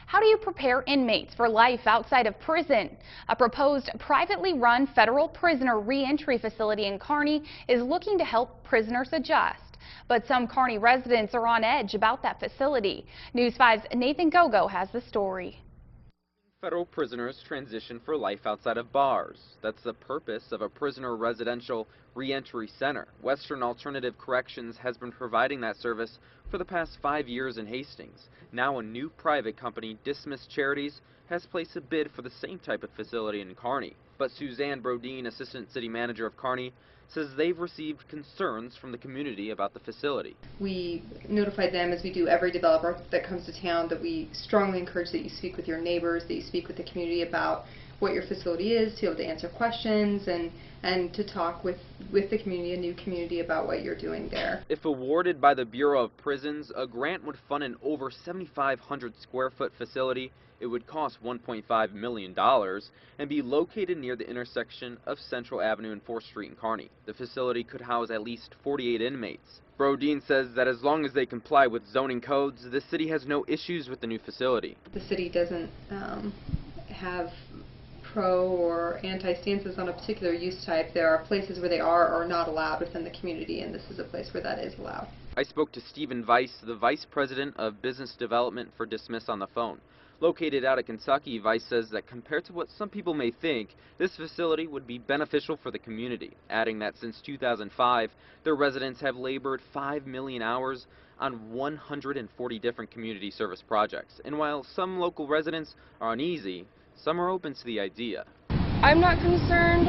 How do you prepare inmates for life outside of prison? A proposed privately run federal prisoner reentry facility in Kearney is looking to help prisoners adjust. But some Kearney residents are on edge about that facility. News 5's Nathan Gogo has the story. Federal prisoners transition for life outside of bars. That's the purpose of a prisoner residential reentry center. Western Alternative Corrections has been providing that service for the past 5 years in Hastings. Now a new private company, Dismass Charities, has placed a bid for the same type of facility in Kearney. But Suzanne Brodine, Assistant City Manager of Kearney, says they've received concerns from the community about the facility. We notified them, as we do every developer that comes to town, that we strongly encourage that you speak with your neighbors, that you speak with the community about what your facility is, to be able to answer questions and to talk with the community, a new community, about what you're doing there. If awarded by the Bureau of Prisons, a grant would fund an over 7,500 square foot facility. It would cost $1.5 million and be located near the intersection of Central Avenue and 4th Street in Kearney. The facility could house at least 48 inmates. Brodine says that as long as they comply with zoning codes, the city has no issues with the new facility. The city doesn't have pro or anti stances on a particular use type. There are places where they are or not allowed within the community, and this is a place where that is allowed. I spoke to Stephen Weiss, the Vice President of Business Development for Dismass, on the phone. Located out of Kentucky, Weiss says that compared to what some people may think, this facility would be beneficial for the community, adding that since 2005, their residents have labored 5 million hours on 140 different community service projects. And while some local residents are uneasy, some are open to the idea. I'm not concerned.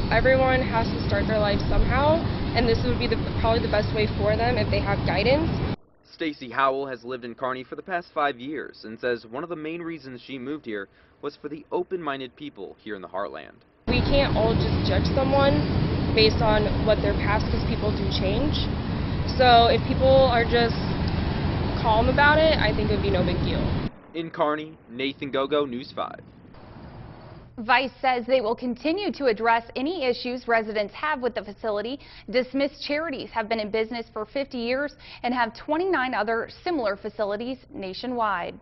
Everyone has to start their life somehow, and this would be probably the best way for them if they have guidance. Stacy Howell has lived in Kearney for the past 5 years and says one of the main reasons she moved here was for the open-minded people here in the heartland. We can't all just judge someone based on what their past, because people do change. So if people are just calm about it, I think it would be no big deal. In Kearney, Nathan Gogo, News 5. Vice says they will continue to address any issues residents have with the facility. Dismass Charities have been in business for 50 years and have 29 other similar facilities nationwide.